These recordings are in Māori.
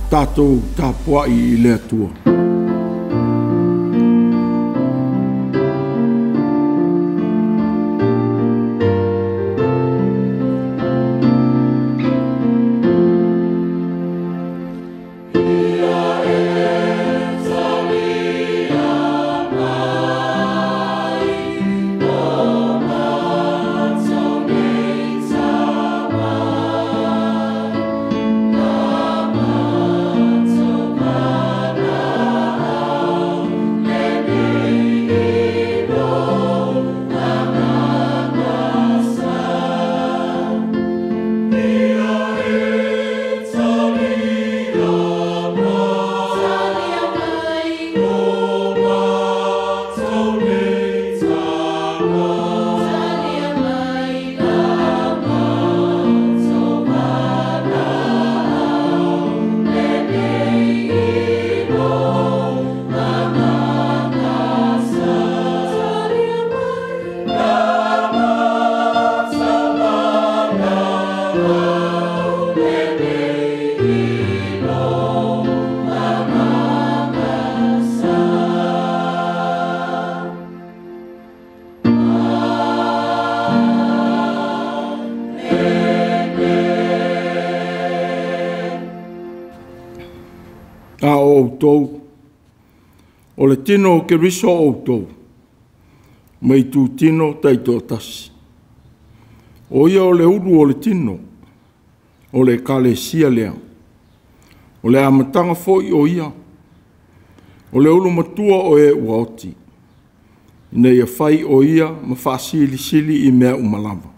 tātou tāpua'i I le atua. A Autū, o le tino o ke riso Autū, mai tū tino taito tasi. O ia o le uru o le tino, o le kalesia lea, o le amatanga foi o ia, o le ulu matua o e uaoti, ina ia fai o ia ma whaasili sili I mea umalama.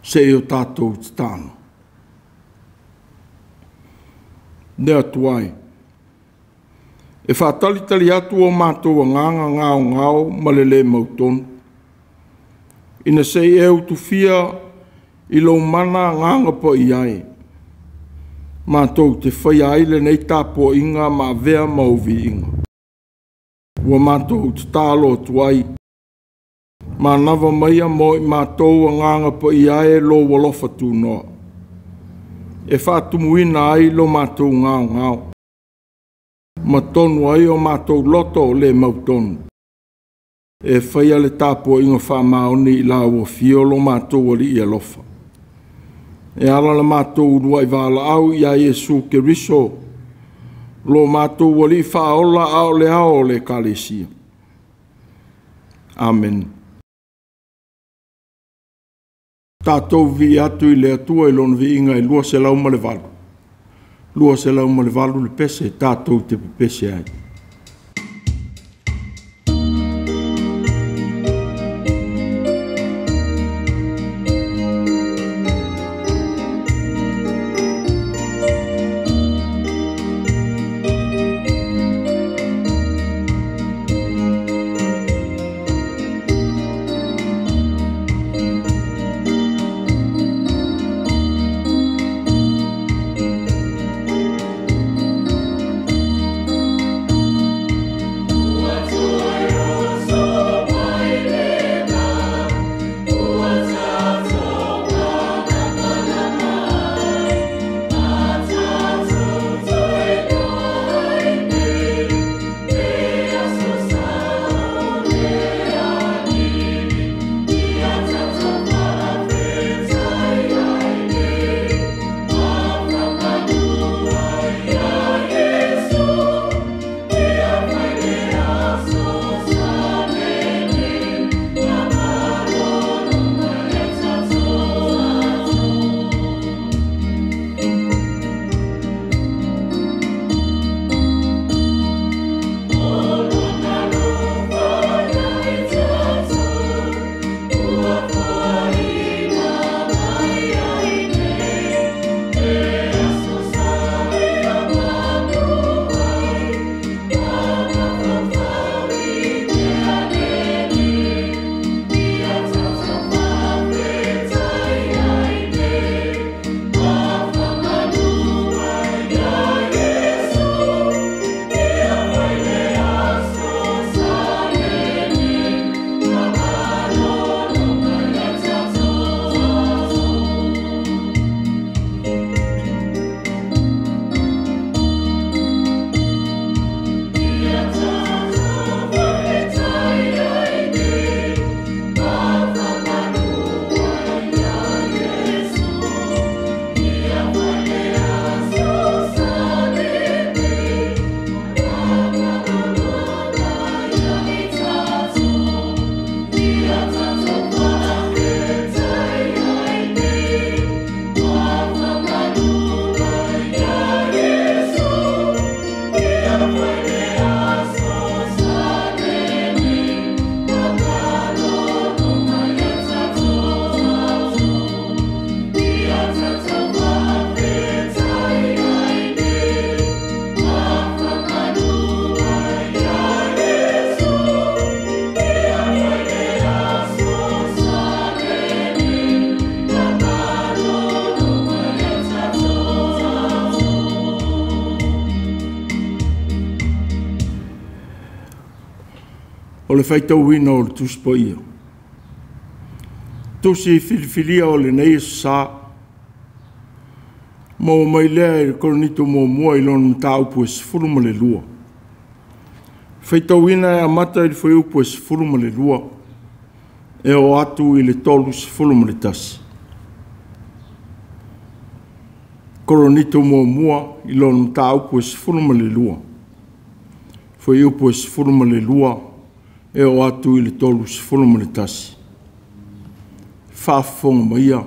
Se o tātou tāno. Nea tuai. E whaatalitali atu o mātua nganga ngao ma le mautonu. Ina sei e utufia I lo mana nganga po I ai. Mātou te whai aile nei tāpua'iga ma vea mauvi'iga. Ua mātou te tālo tuai. Ma nawa maia mo I mātou nganga po I ai lo walofa tūnoa. E whaatumuina ai lo mātou ngao. Ma tonu ai o mātou loto o le mautonu. E whaia le tāpua'iga whamaoni I la ua fio lo mātou ali I alofa. E ala la mātou urua I wala au I a Iesu Keriso. Lo mātou ali whaola au le ao le kalesia. Amen. Tātou vi atu I le atua I lona vi inga I lua se lau ma le valu. Lua se lau ma le valu le pese, tātou te pese ai. le faitau ina o le tusi po ia. Tusi filifilia o le nei sa. Mo mai lea i Korinito mo mua i lona mta upu e sifuru ma le lua. Faitau ina e amata i le fai upu e sifuru ma le lua. E o atu i le tolu sifuru ma le tasi. Korinito mo mua i lona mta upu e sifuru ma le lua. Fai upu e sifuru ma le lua. E o atu i le tolu sifuru ma le tasi. Fafonga ma ia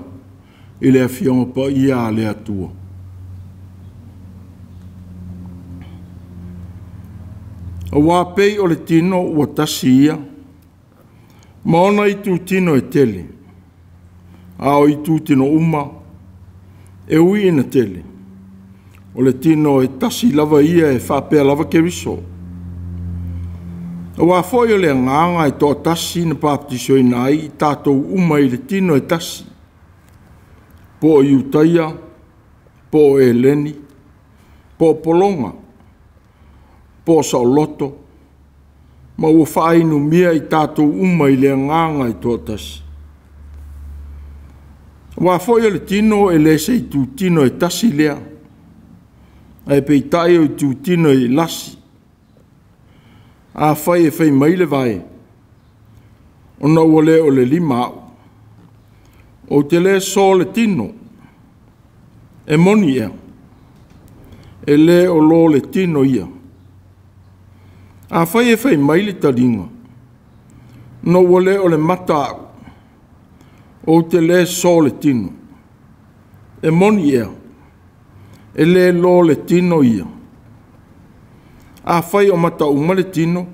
i le afionga pa ia a le atua. A wapei o le tino ua tasi ia. Maona i tu tino e tele. A o i tu tino uma. E ui ina tele. O le tino e tasi lava ia e whapea lava keriso. A wafoi o le nganga e toa tasi na paptiso i nai i tātou uma i le tino e tasi. Po i utaia, po e leni, po polonga, po saoloto, ma ua whainu mia i tātou uma i le nganga i toa tasi. Wafoi o le tino e le se i tu tino e tasi lea, e peitai o i tu tino e lasi. A whai e whai mai le vai. O na ua le o le lima au. O te le so le tino. E moni ea. E le o lo le tino ia. A whai e whai mai le taringa. No ua le o le mata au. O te le so le tino. E moni ea. E le lo le tino ia. A whai o mata uma le tino,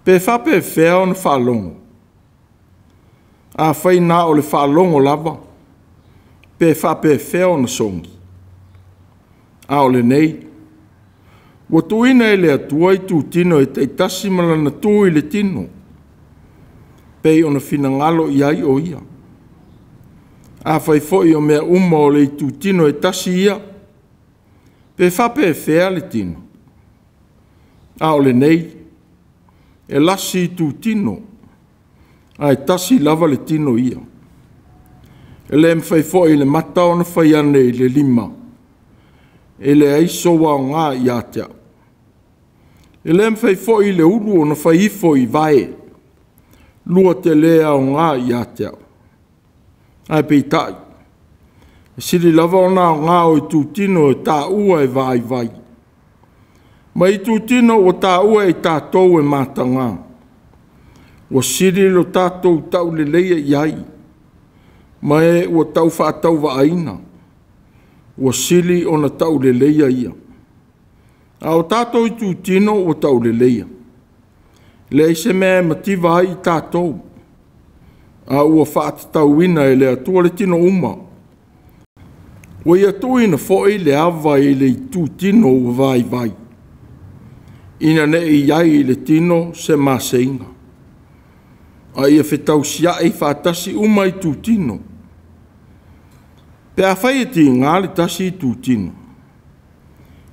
pe whape whea o na whalongo. A whai nā o le whalongo lava, pe whape whea o na songi. A o le nei, wa tuina e le atua i tu tino e te tasi malana tu i le tino, pe o na finangalo i ai o ia. A whai foi o mea uma o le tu tino e tasi ia, pe whape whea le tino. A o le nei, e lasi i tu tino, a e tasi lava le tino ia. E le mwhai fo i le mata o na whai ane i le lima, e le aiso wa o ngā i atea. E le mwhai fo i le uru o na whai ifo i vae, lua te lea o ngā i atea. A e peitai, e siri lava o ngā o i tu tino e tā ua e vai vai. Ma i tu tino o tā ua e tātou e mātanga. O siri lo tātou tau le leia iai. Ma e o tau whātau wa aina. O siri o na tau le leia ia. A o tātou i tu tino o tau le leia. Le se mea mativa ai tātou. A ua whātatau ina e le atua le tino uma. O i atu ina fōi le awa e le tu tino o vai vai. Ina ne i iai le tino se maseinga. A ia whetau sia e whātasi uma i tu tino. Pe a whai e ti ngā le tasi i tu tino.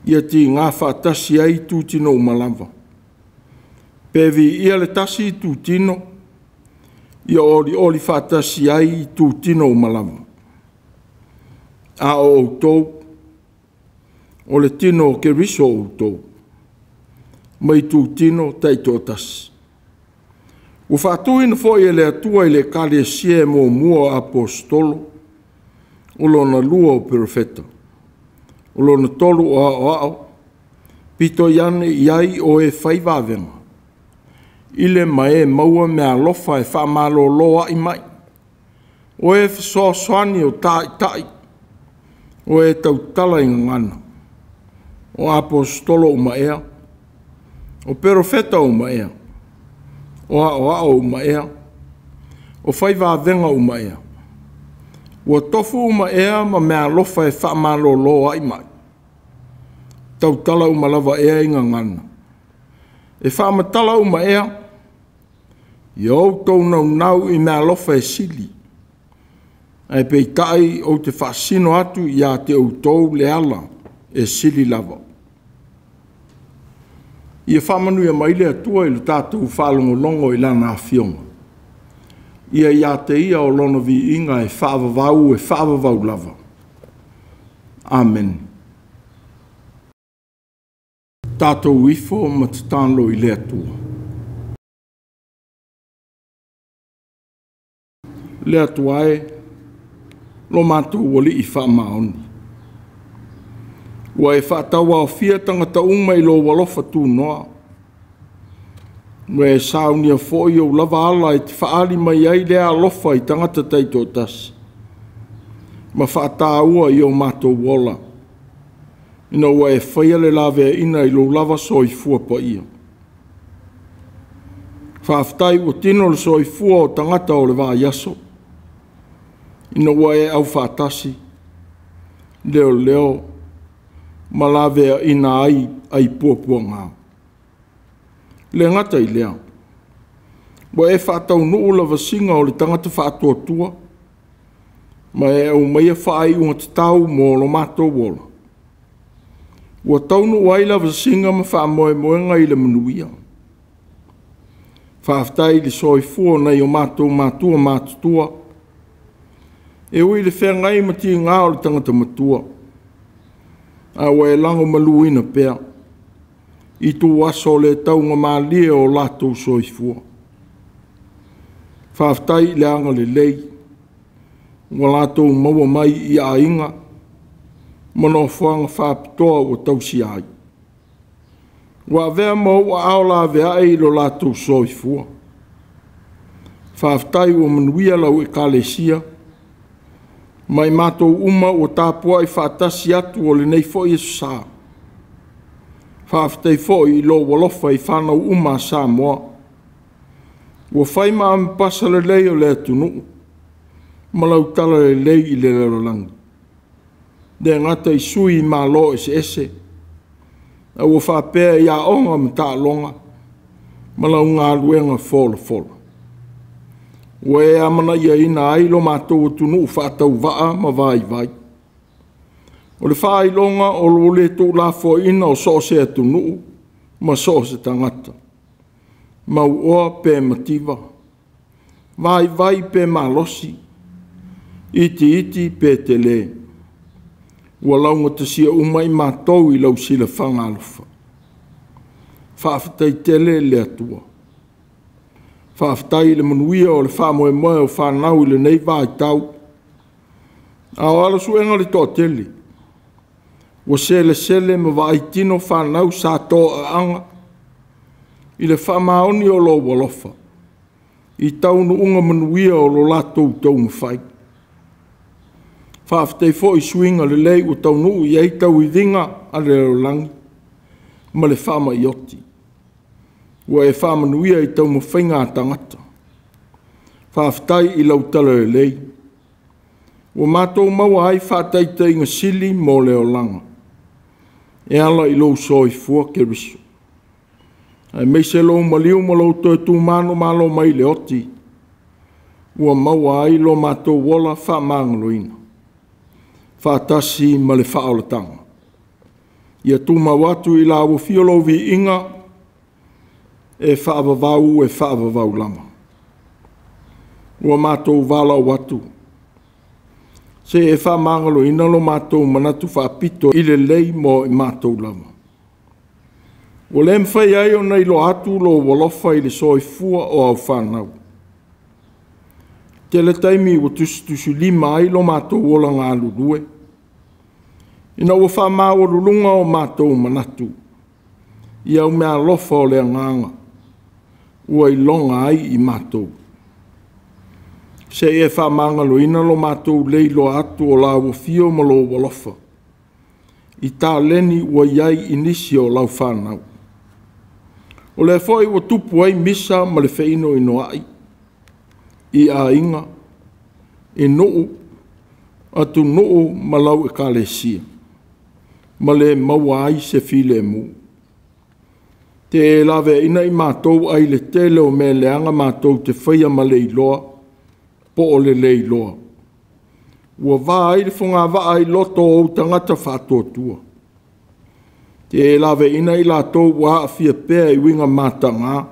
Ia ti ngā whātasi ai i tu tino umalawa. Pe vi ia le tasi i tu tino. Ia ori whātasi ai i tu tino umalawa. A o Autū. O le tino ke riso o Autū. Mai tu tino tai totas. O whātui na fo i le atua i le kare sie mo mua apostolo, o lona lua o profeta, o lona tolu o ao, pito iane iai o e whaivavenga. Ile mai maua mea lofa e whamalo loa i mai. O e soani o tai, o e tautala i ngana, o apostolo o maea, o profeta o maea, o ao o maea, o whaivavenga o maea, o tofu o maea ma mea lofa e whamalo loa i mai. Tautala o malawa ea i ngana. E whamatala o maea, i au tōnau nau i mea lofa e sili. Ai peitai o te whasino atu i a te Autū le ala e sili lava. Ia whamanui mai le atua i le tātou whalongolongo i lana awhionga. Ia te ia o lono vi inga e whaavavau lava. Amen. Tātou ifo ma te tālo i le atua. Le atua e, lo mātou wali i whaamaoni. Wa e Faitau o fia tangata uma i lo walofa tū noa. Wa e saunia fōi o lava ala i te whaali mai ai lea alofa i tangata teito tasi. Ma whaataua i o mātou wola. Ina wa e whaia le lawe ina i lo lava soi fua pa ia. Whaaftai o tino le soi fua o tangata o le wā yaso. Ina wa e au whaatasi. Leo. Malawea ina ai puapua ngā. Le ngata i lea. Wa e Faitau nuu lava singa o le tangata whaatoatua. Ma e au maia whaai unga te tau mō lo mātou wola. Wa taunu wai lava singa ma wha moenga i le manuia. Whaaftai le soi fua nei o mātou Mātua mātutua. E ui le whengai mati ngā o le tangata matua. A wa e lango maluina pea. I tu aso le taunga maalia o latou soifua. Whaaftai le anga le lei. Wa latou maua mai i a inga. Mano whanga whaapitoa o tausi ai. Wa vea mau a aola vea ei lo latou soifua. Whaaftai o manuia lau e kalesia. Mai mātou uma o tāpua i whaatasi atu o le nei fōi e sā. Whaaftai fōi i lo walofa i whanau uma sā moa. Ua whai maa mpasa le lei o le atunu. Malau tala le lei i le lerolangi. De ngata i sui i mā lo ese. A ua whaapea i a onga mta longa. Malau ngā luenga fola. Ua e amana ia ina ai lo mātou tunu whaatau waa ma vai. O le whaai longa o lo le tō la fo ina o so se atunu ma so se tangata. Mau oa pe mativa. Vai pe malosi. Iti pe te le. Ua launga te sia umai mātou i lau sila whangalofa. Whaafatai tele le atua. Whaaftai le manuia o le whaamoe moe o whanau i le nei Faitau. Ao ala suenga le tō tele. Wa sele ma vai tino whanau sa tō a anga. I le whamaoni o lo walofa. I taunu unga manuia o lo latou tau mawhai. Whaaftai fo i suinga le lei o taunu i ei tau i dhinga a le langi. Ma le whama i oti. Wa e whamanuia i tau mawhainga tangata. Whaaftai i lau tala le lei. Wa mātou maua ai whaatai te inga sili mō leo langa. E ala i lau soi fua ke riso. Ai meise lau maliu ma lau toi tū mano malo mai le oti. Wa maua ai lo mātou wola whamangaloina. Whaatasi ma le whaolatanga. Ia tū mawatu i la wa fiolo vi inga. E whaavavau lama. Ua mātou wala watu. Se e whamangalo ina lo mātou manatu whaapito i le lei mo i mātou lama. Ua le mwhai ai o nei lo atu lo walofa i le soifua o au whanau. Te le taimi ua tusu lima ai lo mātou ola ngā lulue. Ina ua whamau lulunga o mātou manatu. Ia u mea lofa o le nganga. Ua i longa ai i mātou. Se e whamangalo ina lo mātou lei lo atu o lau fio ma lo walofa. I tā leni ua iai inisi o lau whanau. O le foi ua tupu ai misa ma le whaino ino ai. I a inga. I nuu. Atu nuu ma lau e kalesia. Ma le maua ai se file mu. Te e lawe ina i mātou ai le tele o me leanga mātou te whaia ma le iloa, po o le iloa. Ua vā ai le whunga vā ai loto o tangata whātua. Te Te lawe ina I lātou wā fia pēr I winga mātanga,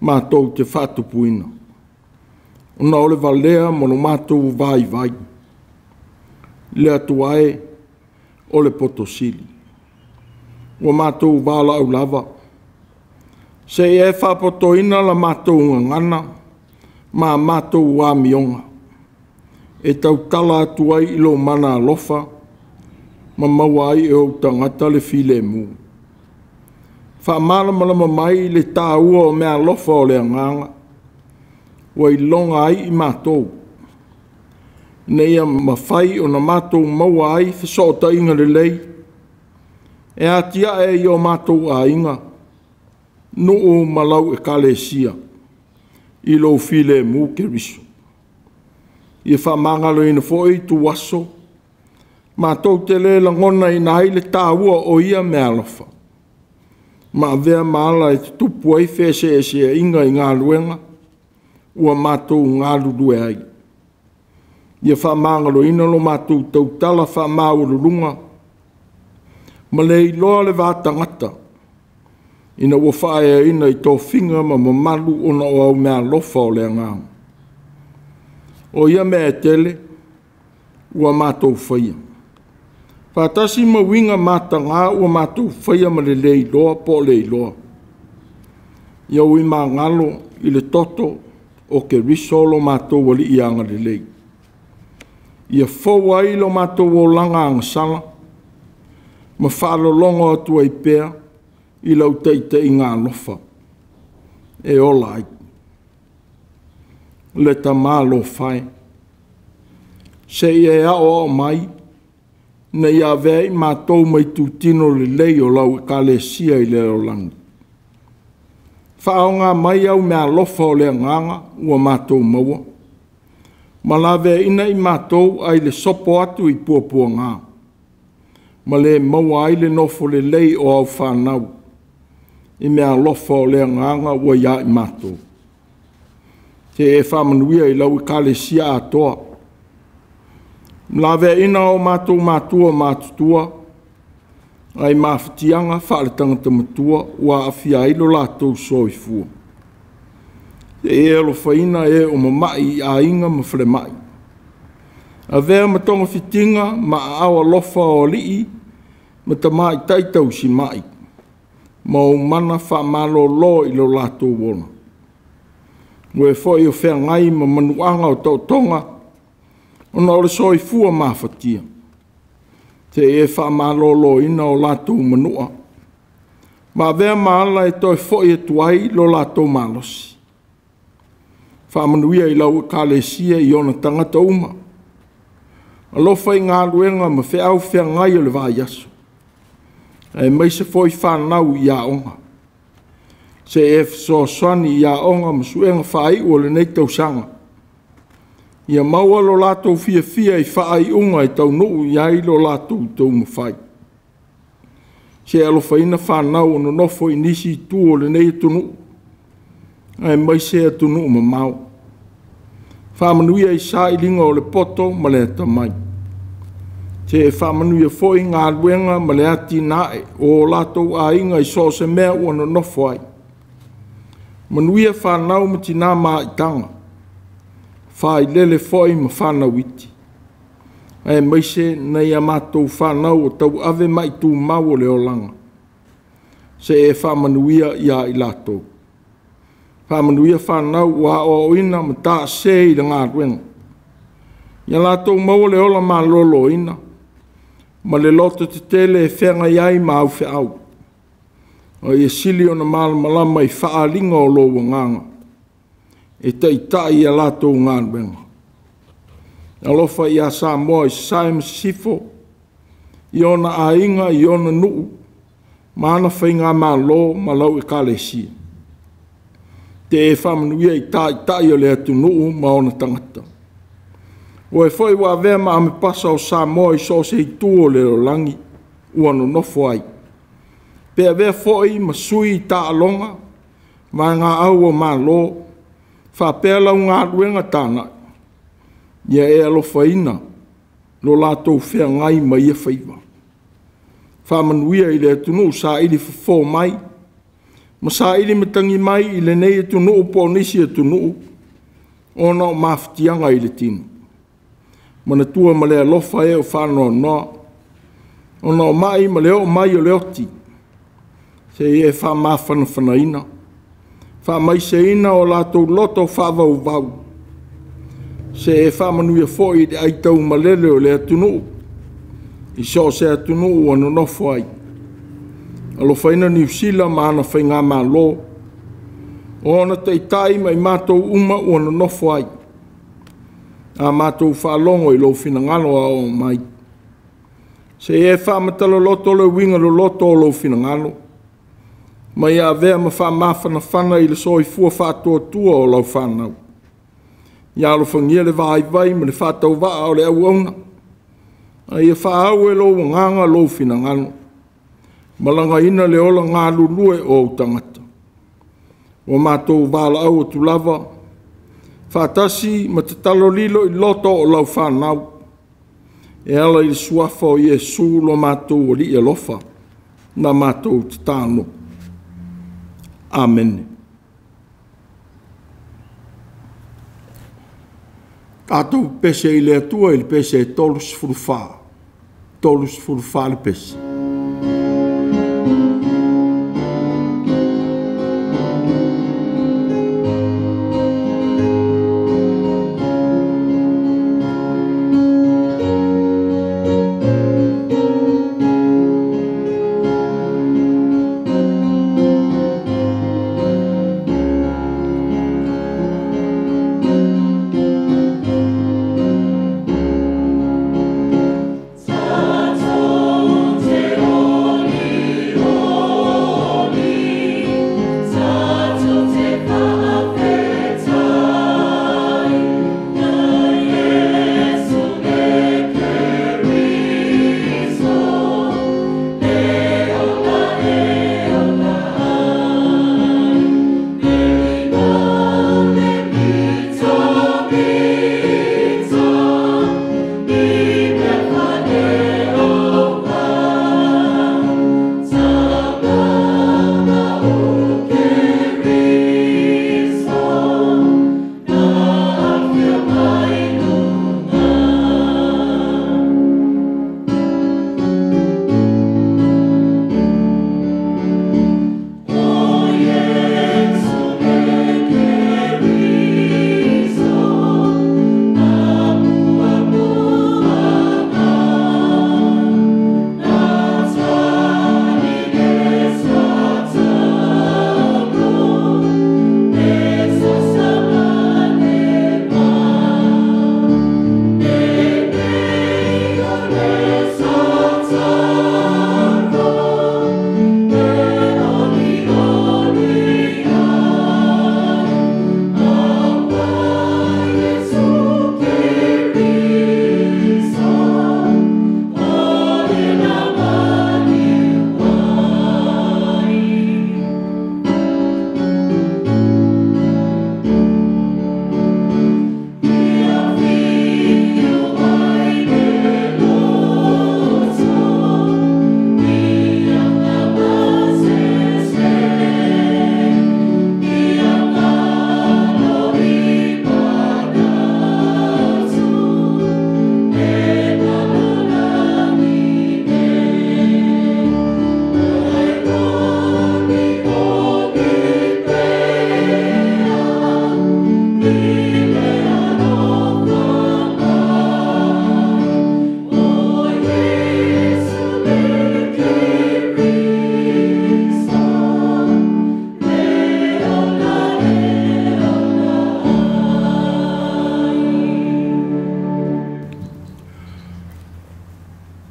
mātou te whātupuina. Una ole valea mono mātou vai vai. Le atuae ole Poto sili. Wa mātou wāla au lava. Se e whapotoina la mātou ngana, ma mātou wā mionga. E tau tala atuai ilo mana alofa, ma mawai e o tangata le file mu. Wha malama mai le tāua o mea alofa o le anganga, wa I longa ai I mātou. Neia mawhai o na mātou maua ai whisota inga le lei. E atia e I o mātou a inga, no o malau e kalesia, I lo file mu ke riso. I wha mangalo ina fōi tu waso, mātou te le langona I nai le tāua o ia me alofa. Ma vea maala e te tupu ai whese e se inga I ngā luenga, ua mātou ngā lulue ai. I wha mangalo ina lo mātou tautala wha māururunga, ma le I loa le vātangata, ina ua whae ina I tō whinga ma mamalu ona o au mea lofa o le ngāo. O ia mea tele, ua mātou whaia. Whātasi ma winga mātanga ua mātou whaia ma le lei loa po lei loa. Ia ui mā ngalo I le toto o ke risolo mātou wali I anga le lei. Ia whaua I lo mātou o langa angasala, ma whaalolonga atu ai pēr, I lau teite I ngā lofa. E ola ai. Le ta mālo whai. Se e ao o mai, na ia vei mātou mai tu tino le lei o lau ka le sia I le o langi. Whaonga mai au mea lofa o le nganga ua mātou maua. Ma la vei ina I mātou ai le sopo atu I puapua ngā. Ma le maua ai le nofo le lei o au whanau. I mea lofa o le nganga ua ia I mātou. Te e whamanuia I lau I ka le sia atoa. Mlawe ina o mātou Mātua mātutua, ai mafutianga whaale tangata matua, ua awhia ilo lātou soi fua. E alo whaina e o mamai a inga ma whale mai. A vea matonga fitinga ma awa lofa o lii, ma ta mai taitau si mai. Ma o mana wha malo lo ilo lātou wona. Ue foi o whea ngai ma manuanga o tautonga, ona o le soi fua mawhatia. Te e wha malolo ina o lātou manua. Ma vea maala e toi foi e tuai lo lātou malosi. Wha manuia I lau ka le sia I ona tangata uma. Alofa I ngā luenga ma whea au whea ngai o le vai aso. E mai se foi whanau I a onga. Se e so swani I a onga ma suenga whai o le nei tau sanga. Ia maua lo lātou fia I whaai unga I tau nuu iai lo lātou tau mawhai. Se alofa ina whanau ono nofo I nisi tu o le nei tunu. Ai mai se tunu ma mau. Whamanuia I sa I linga o le poto ma le tamai. Se e whamanuia foi ngā luenga ma le ati nae o lātou a inga I so se mea ono nofo ai. Manuia whanau ma tina maa I tanga. Whai lele foi ma whanau iti. E maise na ia mātou whanau o tau ave mai tū mau o leo langa. Se e whamanuia ia I lātou. Whamanuia whanau wa o ina ma tā se I le ngā ruenga. Ia lātou mau leo la mā lolo ina. Ma le loto te tele e whenga iai ma au whiau. O ia sili o na malama I whaalinga o lo wanganga. E tai a lātou ngā ruenga. Alofa I a sa moa I saim sifo, I ona a inga I ona nuu, ma ana whainga mā lo ma lau e kālesia. Te e whamanuia I tai o le atu nuu ma ona tangata. O e whai wa vea ma ame pasa o sa moa I so se I tuo le o langi, ua no nofo ai. Pea vea whai ma sui I ta alonga, ma ngā au o mā lo, whapea lau ngā ruenga tāna. Ia e alofa ina, lo lātou whea ngai ma ia whaiwa. whamanuia i le tunu sa ili fo mai. Ma sa ili matangi mai i le nei tunu po nisi tunu. Ona mafutianga i le tino. Mana tua ma le alofa e o whano no. Ona o mai ma leo mai o leoti. Se e wha mawhana whanaina. Wha mai se ina o lato loto whawau vau. Se e wha manuia fo i ai tau malele o le atunu. I so se atunu o anu nofo ai. Alo whaina New Zealand maana whainga maa lo. O ana teitai mai mātou uma o anu nofo ai. A mātou whaalongo i lo finangalo a o mai. Se e wha matalo loto le winga lo loto o lo finangalo. Mai a vea ma wha mawhana whana i le soi fua whātua tua o lau whanau. Ia lo whangia le vai vai ma le whātau waa o le au auna. Ai e whaau e lo nganga lo finangalo. Malanga ina le ola ngā lulue o tangata. O mātou wala au o tulava. Whātasi ma te talo lilo i loto o lau whanau. E ala i suafa o Iesu lo mātou o li e lofa. Na mātou te tāno. Amen. Tātou pese i le atua i le pese e tolus furuwha. Tolus furuwha le pese.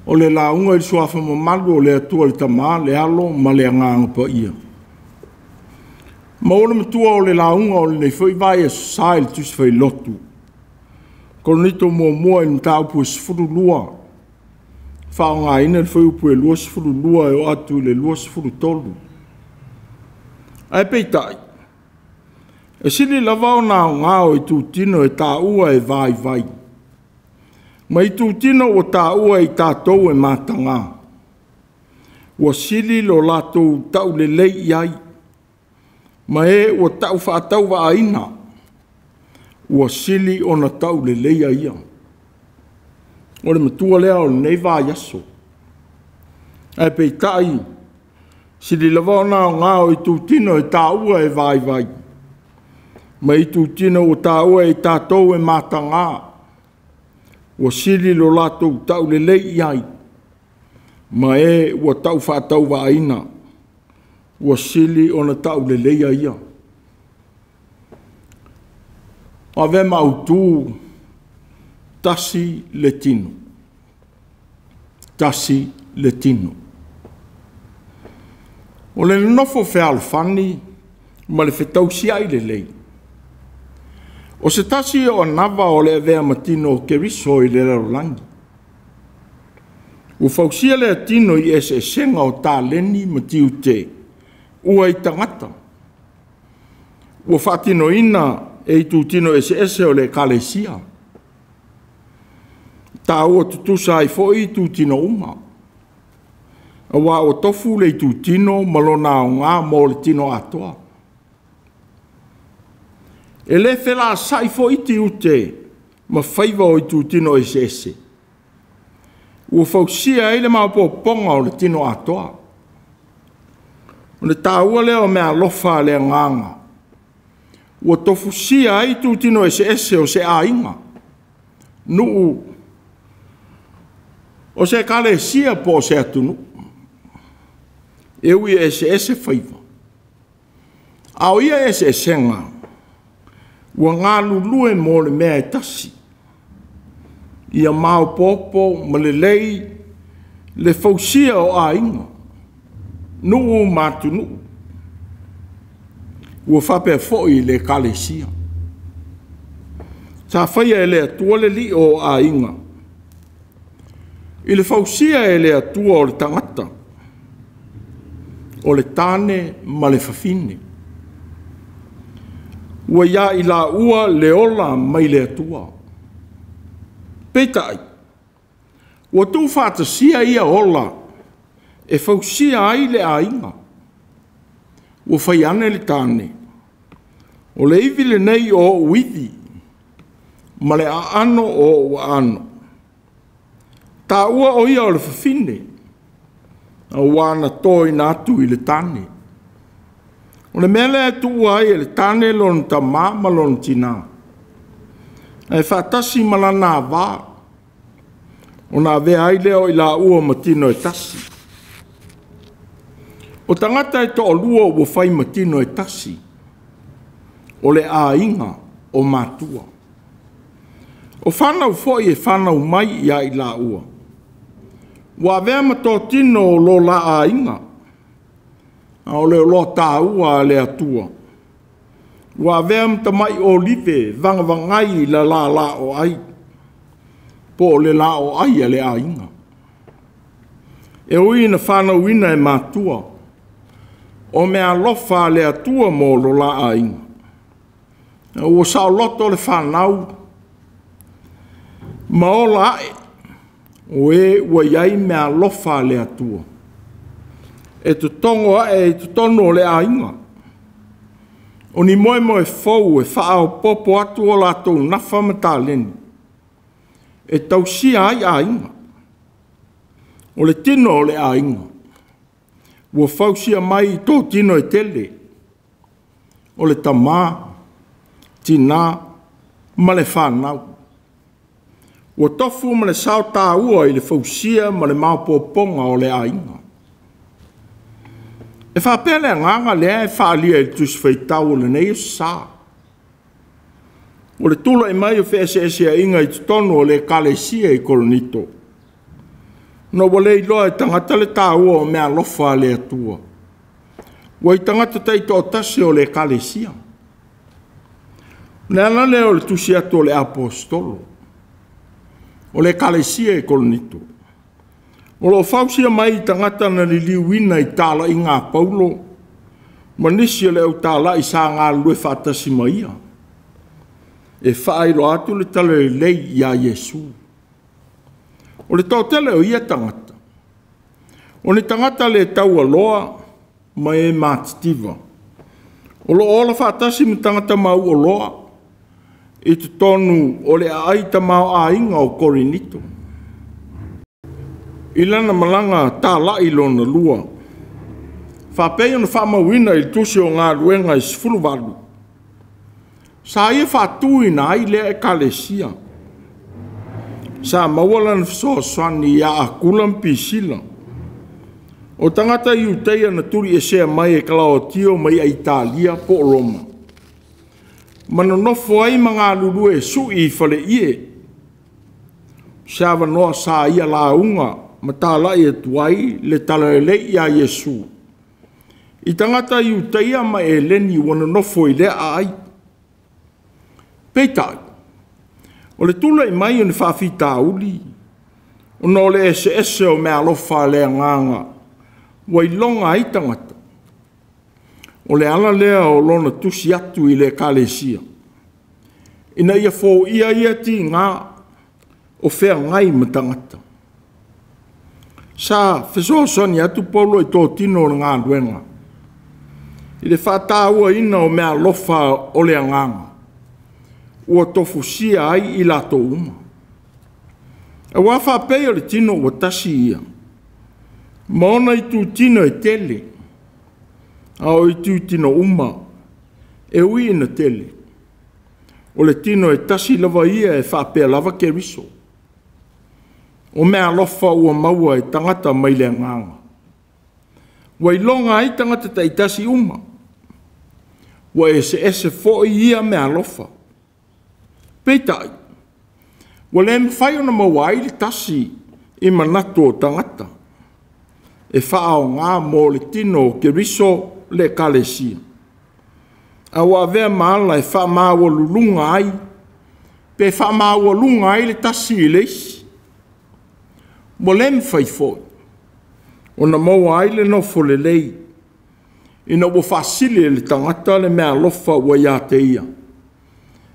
O le launga i suafa mamalu o le atua le tama, le alo, ma le anganga pa ia. Ma o le matua o le launga o le nei fai vai e sasai le tusi fai lotu. Korinito mua i mtaupu e sifuru lua. Whao ngā ina le fai upu e lua sifuru lua e o atu le lua sifuru tolu. Ai peitai. E sili lavao nao ngāo i tūtino e tāua e vai vai. Ma i tūtino o tāua i tātou e mātanga. ua sili lo latou tau lelei ai, ma e ua tau whaatau wa aina, ua sili o na tau lelei ai ia. O le matua lea o nei vā yaso. Ai pei tai, sili lava o nao ngāo i tū tino e tāua e vai vai. Ma i tū tino o tāua e tātou e māta ngā. Ua sili lo latou tau lelei ai. Ma e ua tau whaatau wa aina. Ua sili o na tau lelei ai ia. A ve ma Autū, Tasi le Tino. Tasi le Tino. O le nofo fe alfani, ma le Faitau si ai le lei. O se tasi o anava o le avea matino o keriso i le rarolangi. O fausia le atino i ese senga o tā leni matiu te, ua i tangata. O whaatino ina e i tūtino ese o le kalesia. Tā ua tutusa ai fo i tūtino uma. A wā o tofu le i tūtino malona o ngā mo le tino atoa. E le whela sai fo iti ute ma whaiva o i tūtino ese. Ua fausia e le maupo ponga o le tino atoa. O le tāua leo mea lofa le nganga. Ua tofu sia i tūtino ese o se ainga. Nuu. O se kale sia po se atunu. Ewi ese whaiva. Au ia ese ngā. Ua ngā lulue mō le mea e tasi. Ia mau popo ma le lei le fausia o a inga. Nuu mātu nuu. Ua whape foi le kalesia. Sa whaia e le atua le li o a inga. I le fausia e le atua o le tangata. O le tāne ma le whawhine. Ua ia i la ua le ola mai le atua. Peitai. Ua tū whātasia ia ola e fausia ai le ainga. Ua whai ane le tāne. O le iwi le nei o uithi. Ma le ano o ua ano. Tā ua o ia o le whawhine. A wana toi nātu i le tāne. O le mele atu ai e le tāne lon ta māma lon tina. E whātasi malana wā. O nā vea ai leo i la ua matino e tasi. O tangata e to o lua ua whai matino e tasi. O le a inga o Mātua. O whanau foi e whanau mai ia i la ua. Wa vea mato tino o lo la a inga. O le lo tā ua le atua. Wa vea mta mai o live vangavangai la o ai. Po le la o ai a le a inga. E ui na whanau ina e Mātua. O mea lofa le atua mo lo la a inga. O sao loto le whanau. Ma o la e. O e ua iai mea lofa le atua. E tu tongo e tu tono le a inga. O ni moe fau e whaao popo atu o lātou nafa mata leni. E tausia ai a inga. O le tino o le a inga. Ua fausia mai i tō tino e tele. O le tamā, tina, ma le whanau. Ua tofu ma le sao tā ua i le fausia ma le maupoponga o le a inga. E whapele nganga lea e whaalia i tusi Faitau le nei sā. O le tula i mai o ese a inga i tutono o le kalesia i Korinito. No wale i loa e tangata le tā ua o mea lofa le atua. Ua i tangata teito o tasi o le kalesia. Nea le o le Tuiātaga o le apostolo. O le kalesia i Korinito. O lo fausia mai tangata na li liuina i tala i ngā paulo. Manisi le au tala i sa ngā lue whātasi maia. E whaero atu le tala lei i a Yesu. O le tōtele o ia tangata. O ne tangata le tau aloa mai e mātitiva. O lo ola whaatasi me tangata mau o loa i te tonu o le aita mau a inga o Korinito. I lana malanga tā lai lona lua. Whapei ona whamauina i tusi o Gāluega i sifuluwalu. Sa ia whatui na ai lea e kalesia. Sa mawala na whasoaswani ia a kulam pisila. O tangata i uteia na turi e sea mai e kalaotio mai a Italia po Roma. Manonofo ai mga lulu e sui i whale ie. Sa wanoa sa ia launga ma tāla e tuai le tala e lei a Yesu. I tangata i uteia ma e leni wana nofo i lea ai. Peitai. O le tula i mai o ni whawhita uli. O no le ese o mea lofa lea nganga. Wai longa ai tangata. O le ala lea o lona tusi atu i le kalesia. Ina ia fō ia ti ngā o whea ngai ma tangata. Sa whesoasoni atu polo i tō tino o Gāluega. I le whātāua ina o mea lofa o le nganga. Ua tofusia ai i lato uma. E wa whapea le tino o tasi ia. Maona i tū tino e tele. Ao i tū tino uma. E ui ina tele. O le tino e tasi lava ia e whapea lava ke riso. O mea lofa ua maua e tangata mai le nganga. Wai longa ai tangata ta i tasi uma. Wa ese foi ia mea lofa. Peitai. Wa le mwhai ona maua ai le tasi i manatu o tangata. E whaao ngā mō le tino ke riso le kalesia. A wa vea maala e wha māua lulunga ai. Pe wha māua lunga ai le tasi i leisi. Mo le mwhai foi. Ona maua ai le nofo le lei. Ina ua whasili le tangata le mea lofa ua ia te ia.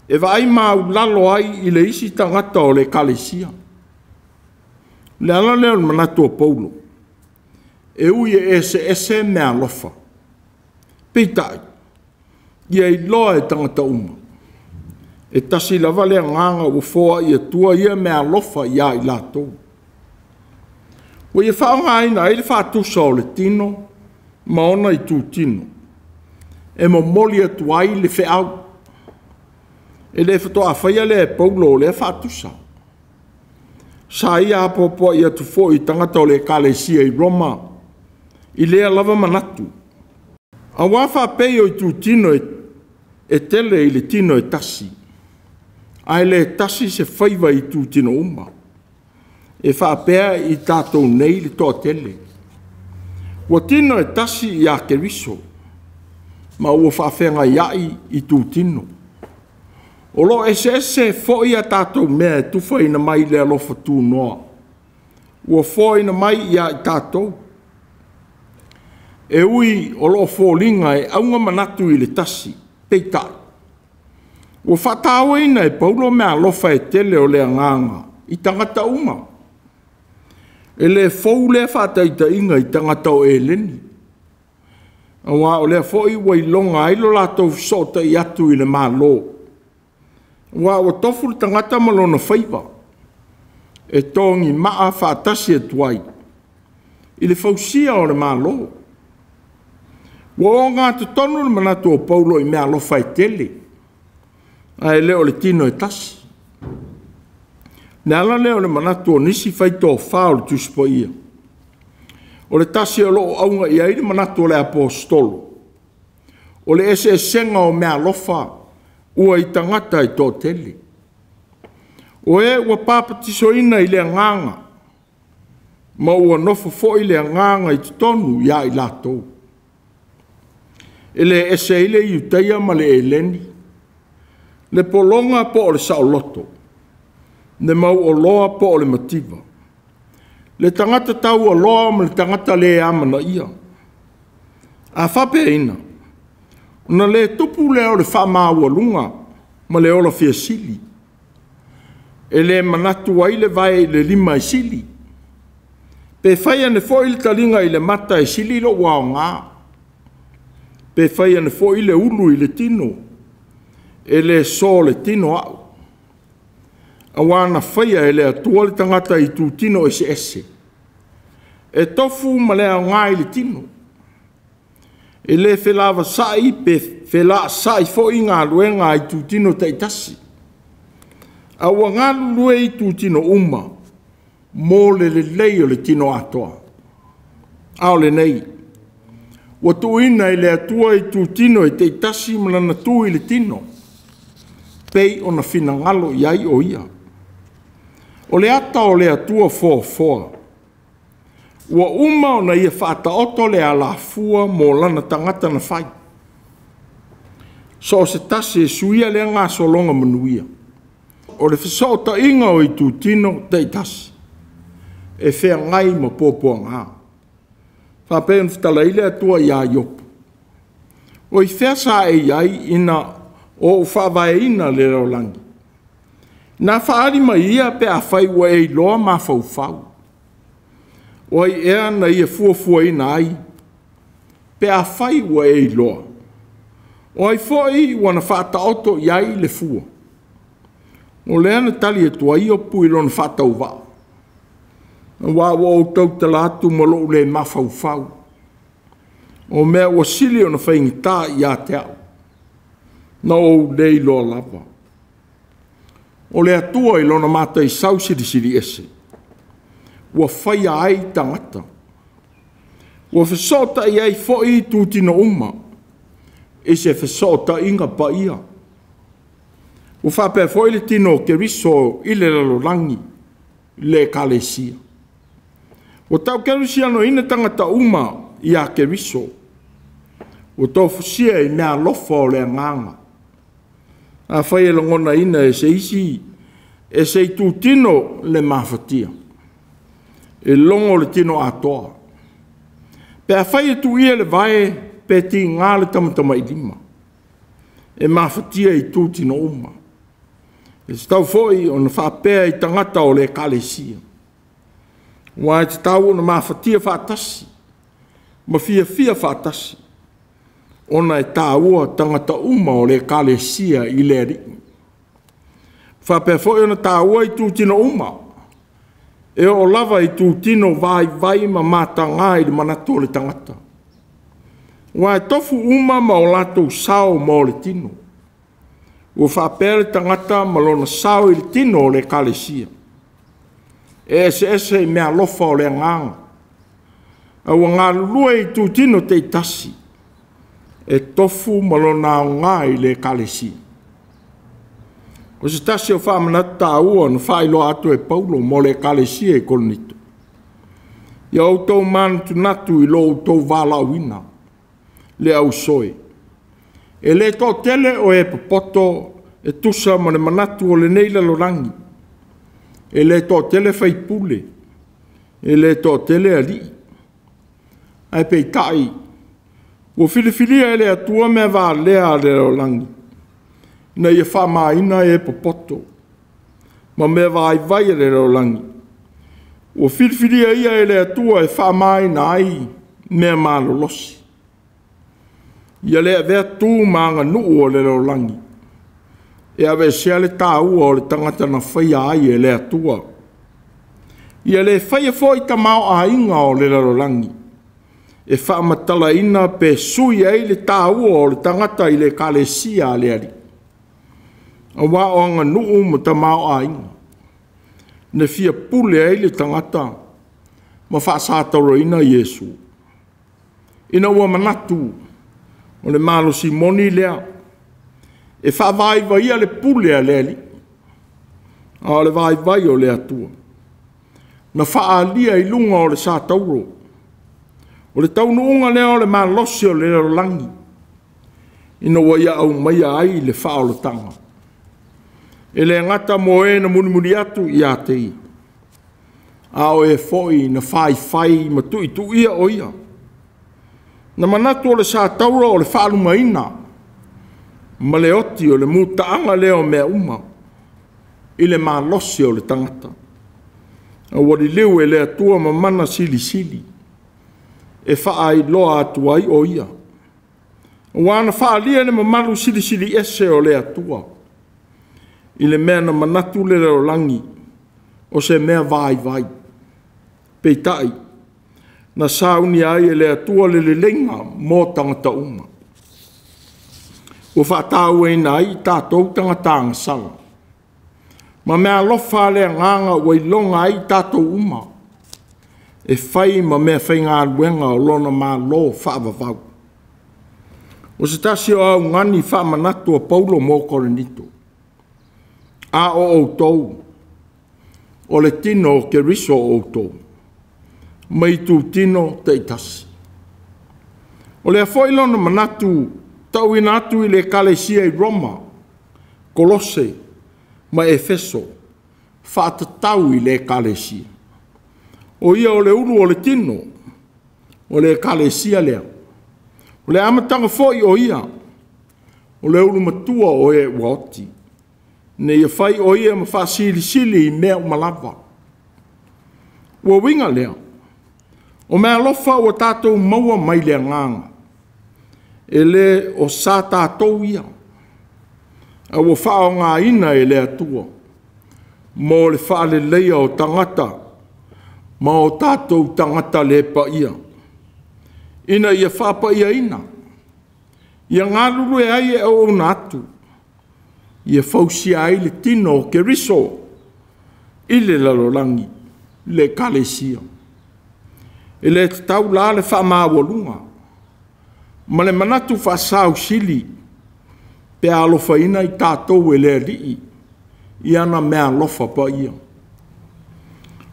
E vai mau lalo ai i le isi tangata o le kalesia. Le ala leo le manatu o Paulo. E ui e ese mea lofa. Peitai. Ia i loa e tangata uma. E tasi lava le nganga ua foa i atua ia mea lofa ia i latou. Ua ia whaonga aina e le whātusa o le tino, maona i tū tino. E mo moli atu ai le wheau. E le whatoa whaia le Paulo le whātusa. Sa ia apopo i atu fo i tangata o le kalesia i Roma. I lea lava manatu. A wafa peo i tū tino e tele i le tino e tasi. Ai le tasi se whaiva i tū tino uma. E whaapea i tātou nei le tō tele. Ua tino e tasi i a keriso. Ma ua whaafenga iai i tū tino. O lo ese fo i a tātou mea e tufa ina mai le alofa tū noa. Ua fo ina mai i a tātou. E ui o lo fōlinga e aunga manatu i le tasi, peitai. Ua whataua ina e Paulo mea alofa e tele o le nganga, i tangata uma. E le fōu le whataita inga i tangata o e leni. Awa o le fōi wai longa ailo latou sota i atu i le mālo. Ua o tofu le tangata malona whaiva. E tongi maa whatasi e tuai. I le fausia o le mālo. Ua o ngā te tonu le manatu o Paulo i mea alofa e tele. Ai leo le tino e tasi. Nala leo le manatu o nisi Faitau whao le tuspo ia. O le tasi o loo aunga ia i le manatu o le apostolo. O le ese senga o mea alofa ua i tangata i tō tele. O e ua pāpatiso ina i le nganga. Ma ua nofo fo i le nganga i te tonu ia i latou. Ele ese ile i utaia ma le eleni. Le polonga po o le saoloto. Ne mau o loa po o le mativa. Le tangata tau o loa ma le tangata le amana ia. A whape ina. Una le tupu le o le whamau lunga ma le ola fia sili. E le manatu ai le vai le lima i sili. Pe whaia ne fo ili talinga i le mata e sililo wao ngā. Pe whaia ne fo ile ulu i le tino. E le so le tino au. A wana whaia e le atua le tangata i tu tino ese ese. E tofu ma le au ngā i le tino. E le whelava sai pe whela sai fo i ngā luenga i tu tino taitasi. A wa ngā lue i tu tino uma. Mō le lei o le tino atoa. Ao le nei. Wa tuina i le atua i tu tino i te tasi malana tu i le tino. Pei o na fina ngalo iai o ia. O le ata o le atua foa. Wa uma o na ia whaata oto le ala fua mō lana tangata na whai. So se tasi e suia le ngā solonga manuia. O le whisota inga o i tu tino te tasi. E whea ngai ma pōpua ngā. Whapea nwhitala ile atua ia iopu. O i whea sa e iai ina o whawai ina le raulangi. Nā whaari mai ia pe a whai wa e loa ma whau. O i ea na ia fuafua ina ai. Pe a whai wa e loa. O i fwoi wana whaata oto iai le fua. O lea na tali e tua i opu i lona whaatau wao. Wa o tau talatu malo le mafau. O mea wa sili o na whaingita i a te au. Na o lei loa lava. O le atua i lona mata i sau siri ese. Wa whaia ai tangata. Wa whesota i ai fwoi tu tino uma. E se whesota inga pa ia. Wa whapea fwoi le tino ke riso i le ralolangi. Le kalesia. O tau kerusia no ina tangata uma i a ke riso. O tau fusia i mea lofa o le nganga. A whai e langona ina e se isi, e se i tu tino le mafatia. E longo le tino atoa. Pe a whai e tu ia le vae, pe ti ngā le tamatama i lima. E mafatia i tu tino uma. E se tau foi o na whapea i tangata o le kalesia. Wa te tau na mafatia whaatasi. Ma fia whaatasi. Ona e tāua tangata uma o le kalesia i le ri. Whapea fwoi ona tāua i tu tino uma. E o lava i tu tino vai ma mata ngā i le manato le tangata. Wa e tofu uma ma o lato sao ma o le tino. Wa whapea le tangata ma lona sao i le tino o le kalesia. E ese i mea lofa o le nganga. A wa ngā lua i tu tino te tasi. E tofu malona o ngā i le kalesi. O se tasi o whamanata tāua na whailo atu e Paulo mo le kalesi e Korinito. Ia o tau manatu natu i lo o tau wālauina. Le au soe. E le tō tele o e Poto e tusa ma le manatu o le neila lo rangi. E le tō tele whai pule. E le tō tele ali. Ai pei tai. O filifilia e le atua mea wā lea le o langi. Na ia whamaina e Poto. Ma mea wā ai vai le o langi. O filifilia ia e le atua e whamaina ai mea malolosi. Ia lea vea tū maanga nuu o le o langi. E ave sea le tāua o le tangata na whaia ai e le atua. Ia le whaia fwoi ta mao a inga o le rarolangi. E whaamatala ina pe sui ai le tāua o le tangata i le kalesia le ari. A wā o anga nuu ma ta mao a inga. Ne fia pule ai le tangata ma whaasātaro ina Iesu. Ina ua manatu o le malo Simoni lea. E whaavai vai a le pule a le ali. A le vai vai o le atua. Na whaalia i lunga o le sātauro. O le taunuunga lea o le malosi o le rolangi. Ina waia au maia ai le whaolotanga. E le ngata mo e na munimuni atu i a tei. A o e foi na whai ma tu ia o ia. Na manatu o le sātauro o le whaalumaina. Ma le oti o le mutaanga leo mea uma. I le malosi o le tangata. Wari leu e le atua ma mana sili sili. E whaai loa atua i o ia. Wana whaalia le ma malu sili sili ese o le atua. I le mea na manatu le leo langi. O se mea vai vai. Peitai. Na sauni ai e le atua le lenga mō tangata uma. O whaatau e nai tātou tangata ngasala. Ma mea lofa le nganga wai longa ai tātou uma. E whai ma mea whai ngā luenga o lona mā lo whaavavau. O se tasi o au ngani whaamanatu a Paulo mō Korinito. A o Autū. O le tino o ke riso o Autū. Mai tu tino te tasi. O le afoi lona manatu tau ina atu i le kalesia i Roma, Kolose, ma Efeso, whaatatau i le kalesia. O ia o le uru o le tino, o le kalesia lea. O le amatanga foi o ia, o le uru matua o e waoti. Ne ia whai o ia ma whaasili sili i mea malava. Ua winga lea. O mea lofa o tātou maua mai lea nganga. E le o sa tātou ia. A o whao ngā ina e le atua. Mō le whaale leia o tangata. Ma o tātou tangata le pa ia. Ina ia whapa ia ina. Ia ngā lulu e ai e o nātu. Ia whausia ai le tino ke riso. I le lalolangi. Le kalesia. E le tau la le wha māwalunga. Ma le manatu wha sau sili. Pe alofa ina i tātou e le rii. I ana mea lofa pa ia.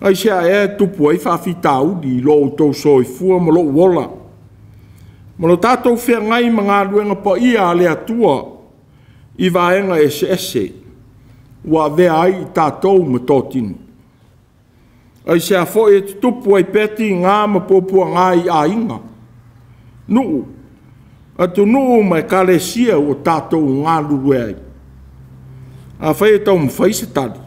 Ai sea e tupu ai wha Faitau di lo tau soi fua ma lo wola. Ma lo tātou whea ngai ma ngā luenga pa ia le atua. I vaenga ese. Wa vea ai i tātou ma tōtinu. Ai sea fo e tupu ai peti ngā ma popua ngā i a inga. Nuu. Atu nuu mai kalesia o tātou ngā lulu ai. A whai e tau mwhai se tali.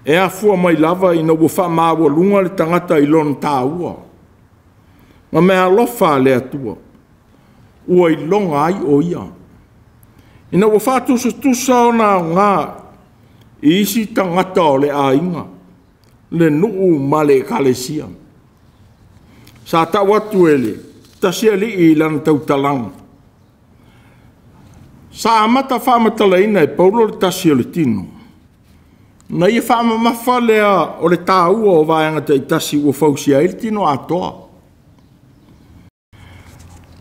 E a fua mai lava ina ua wha māua lunga le tangata i lona tāua. Ma mea lofa le atua. Ua i longa ai o ia. Ina ua wha tusa o nā ngā i isi tangata o le a inga. Le nuu ma le kalesia. Sa tau atu ele, tasia li i lana tau talanga. Sa amata whamatala ina e Paulo le Tasi le Tino. Na ia whamamafa lea o le tāua o vaenga te Tasi ua whausia i le tino atoa.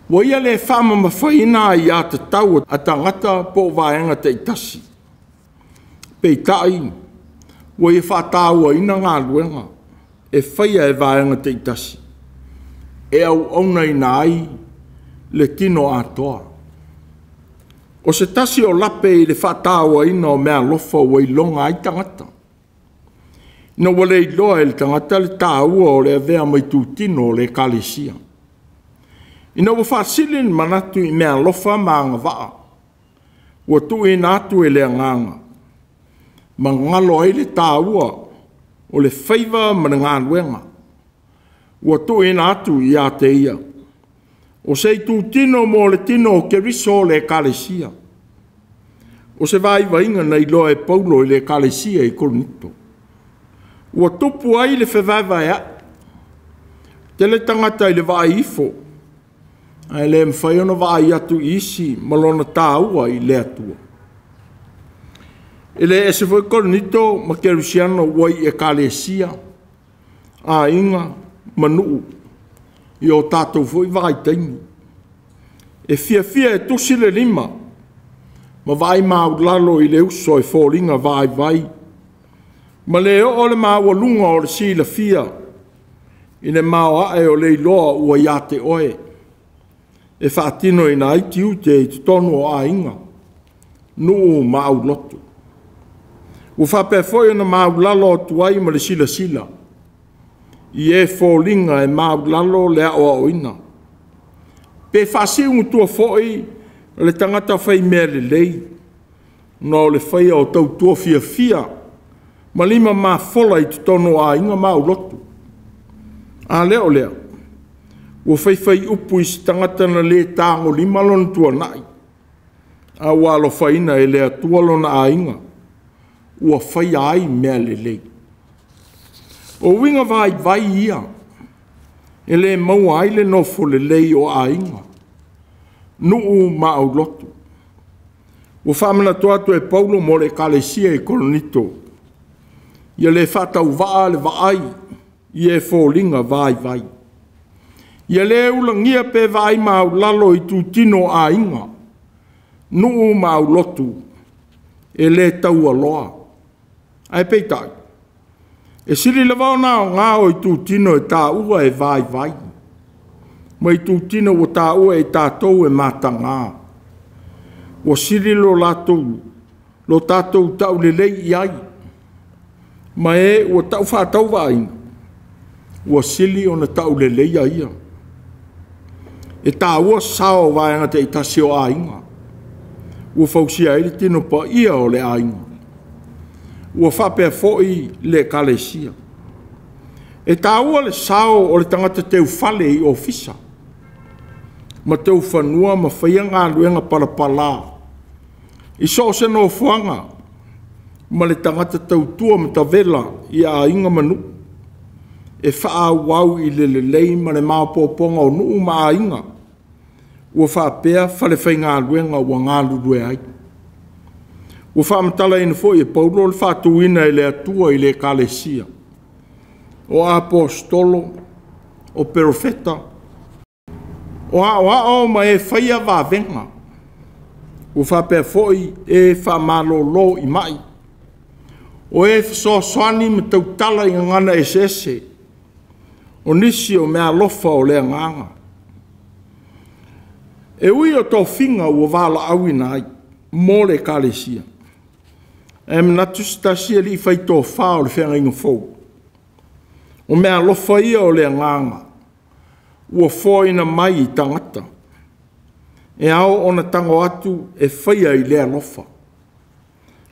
Wa ia le whamamafa ina i a te tau a tangata po vaenga te Tasi. Peitai. Wa ia whātāua ina ngā luenga, e whaia e vaenga te Tasi. E au auna ina ai, le tino atoa. O se Tasi o lape i le whātāua ina o mea lofa wa i longa ai tangata. Ina wale i loa e le tangata le tāua o le avea mai tū tino o le kalesia. Ina wa whāsilin manatu i mea lofa maanga waa. Wa tu i nātu e le nganga. Ma ngalo ai le tāua o le whaiva ma ngā luenga. Ua tu ina atu i a te ia. O se tū tino mo le tino o ke riso le kalesia. O se vai vainga nei loa e Paulo i le kalesia i Korinito. Ua tupu ai le whewaiva ea. Te le tangata i le vai ifo. Ai le mwhai ona vai atu isi malona tāua i le atua. Ele ese foi Korinito ma kerusiano wai e kalesia. A inga manu. I o tātou foi vai taimi. E fia e tusi le lima. Ma vai maulalo i le uso e fōringa vai vai. Ma le o le mawalunga o le sila fia. I le mawa e o le iloa ua ia te oe. E whaatino i na iti ute i tonu o a inga. Nuu maulotu. Ua whape foi na maulalo o tuai ma le sila sila. I e fōlinga e maulalo le a o ina. Pe whasi ungutua foi le tangata whai mea le lei. No le whai o tau tua fia fia. Ma lima ma fola I tutono a inga ma ulotu. A leo leo. Ua whaiwhai upu I tangata na le tāngo lima lona tua nai. A walo whaina e lea tua lona a inga. Ua whai ai mea le lei. O winga vai ia. E le maua ai le nofo le lei o a inga. Nuu ma au lotu. Ua whamana tuatu e Paulo mo le kalesia e Korinito. Ia le Faitau waa le vaai. Ia e fōlinga vai. Ia le ulangia pe vai ma au lalo I tu tino a inga. Nuu ma au lotu. E le tau aloa. Ai peitai. E siri le vau nao ngā o I tu tino e tā ua e vai. Ma I tu tino o tā ua e tātou e mātanga. O siri lo lātou. Lo tātou tau le lei iai. Ma e o tau whātau vainga. O siri o na tau le lei ia. E tā ua sao vainga te I tasi o ainga. O fausia e tino pa ia o le ainga. Ua whapea foi le kalesia. E tā ua le sao o le tangata teu whale I ofisa. Ma teu whanua ma whaia ngā luenga parapala. I so se no fuanga. Ma le tangata tau tua ma ta vela I a inga manu. E wha wau I le lei ma le māpoponga o nuu ma a inga. Ua whapea whale whai ngā luenga ua ngā lulue ai. Ua whamatala ina fo I Paulo le whatuina I le atua I le kalesia. O apostolo, o profeta. O a ma e whaia wavenga. Ua whapea fo e whamalolo I mai. O e whasoaswani ma tautala I ngana esese. O nisi o mea lofa o lea nganga. E ui o tō whinga ua wala awina ai. Mō le kalesia. E mnatu stasia li Faitau whao le whenga inga fōu. O mea lofa ia o lea nganga. Ua fōina mai I tangata. E ao ona tango atu e whaia I lea lofa.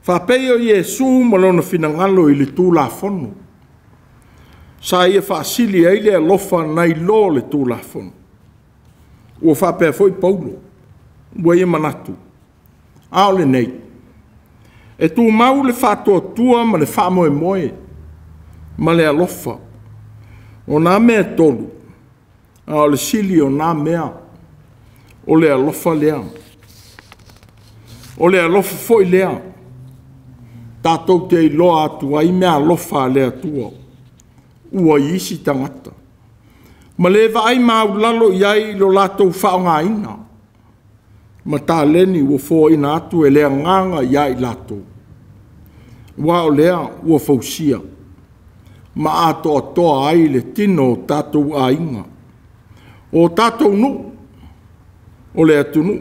Whapea o Iesu malona whinangalo I le tū la whonu. Sa ia whaasili ai lea lofa nei lo le tū la whonu. Ua whapea foi Paulo. Ua ia manatu. Ao le nei. E tū mau le whātua tua ma le whāmoe moe. Ma le alofa. O nā mea tolu. A o le sili o nā mea. O le alofa lea. O le alofa foi lea. Tātou te iloa atua I mea alofa lea tua. Ua isi tangata. Ma le vai mau lalo iai lo lātou whaonga ina. Ma tā leni ua fō ina atu e lea nganga iai lātou. Wa o lea ua fausia. Ma ato atoa ai le tino tātou a inga. O tātou nu. O le atu nu.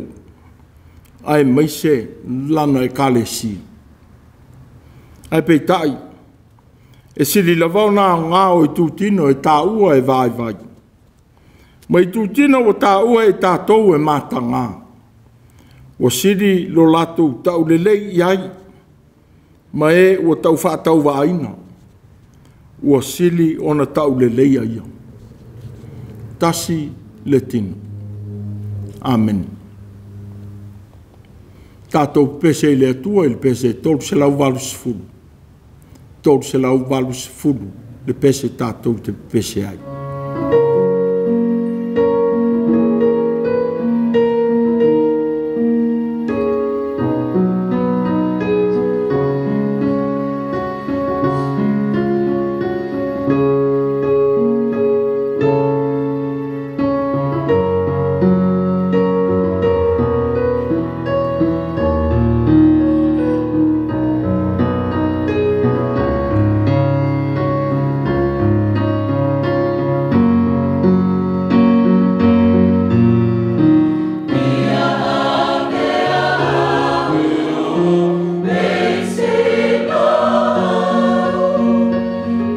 Ai maise lana e kalesi. Ai peitai. E siri lavau nā ngā o I tūtino e tā ua e vai. Ma I tūtino o tā ua e tātou e mātanga. O siri lo lātou tau le lei iai. Ma e o tau whātau wāina. O siri o na tau le lei ia. Tasi le Tino. Amen. Tātou pese le atua il pese tolu se lau walu sifuru. Tolu se lau walu sifuru. Le pese tātou te pese ai.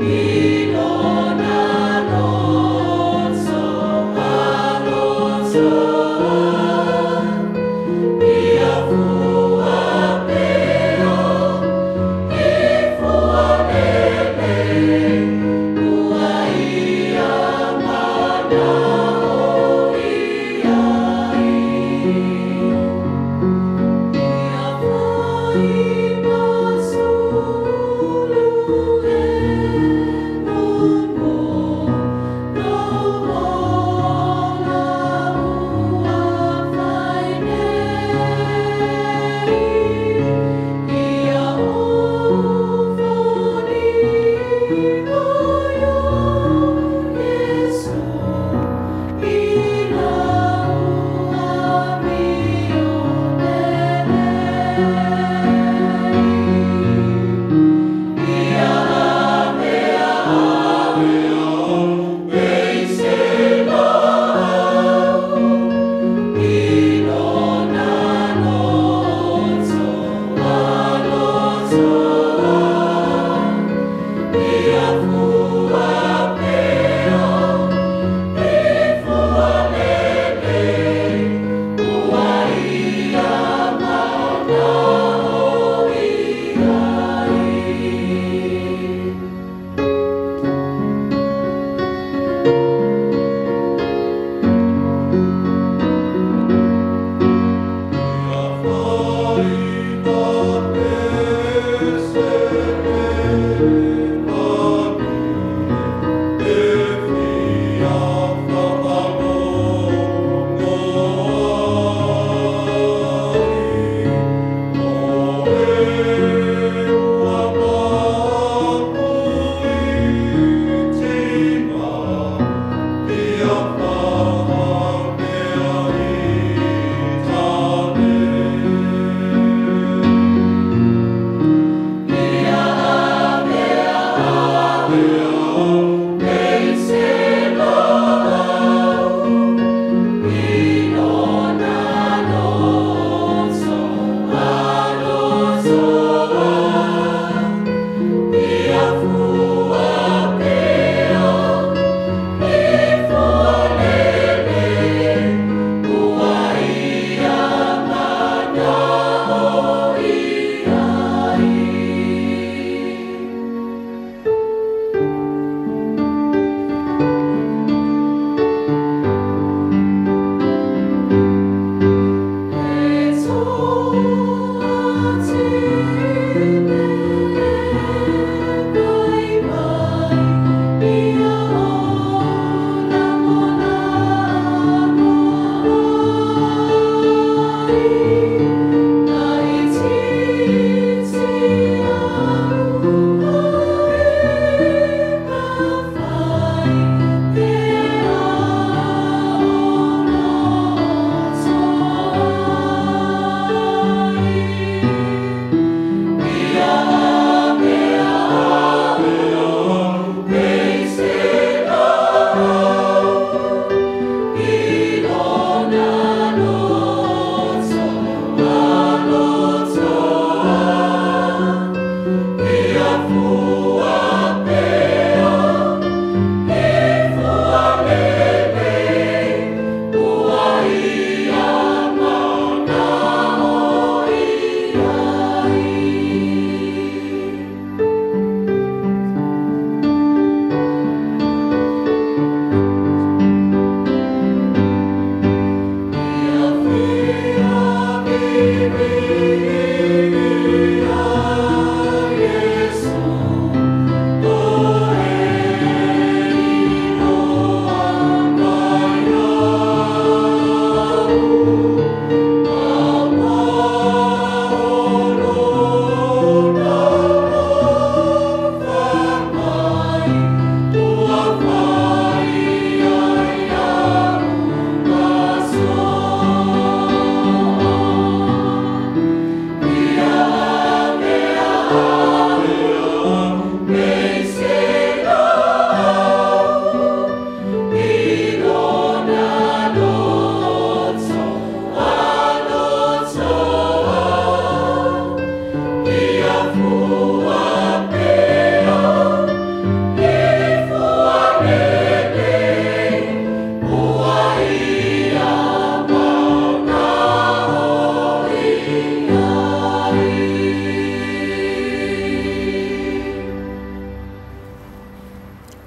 Ino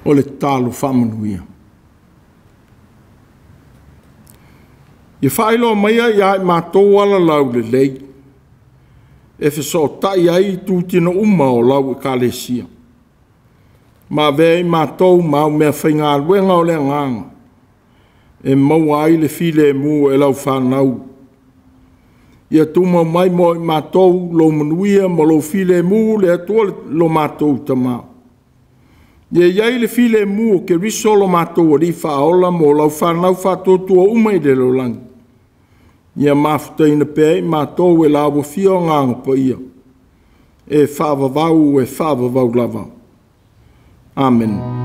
o le talo whamanuia. I whaelo maia ia e mātou ala lau le lei. E wheso tai ai tūtina uma o lau e kālesia. Ma vei mātou mau mea whainga luenga o le nganga. E maua ai le file mu e lau whanau. Ia tuma mai mo i mātou lo manuia mo lo file mu le atua lo mātou tamau. Ia iai le file mu o ke riso lo mātou a rifa aola mo lau whanau whatou tua uma i le lo langi. Ia Mafutaga ina pēi mātou e lawa fia o nganga pa ia. E whaavavau lava. Amen.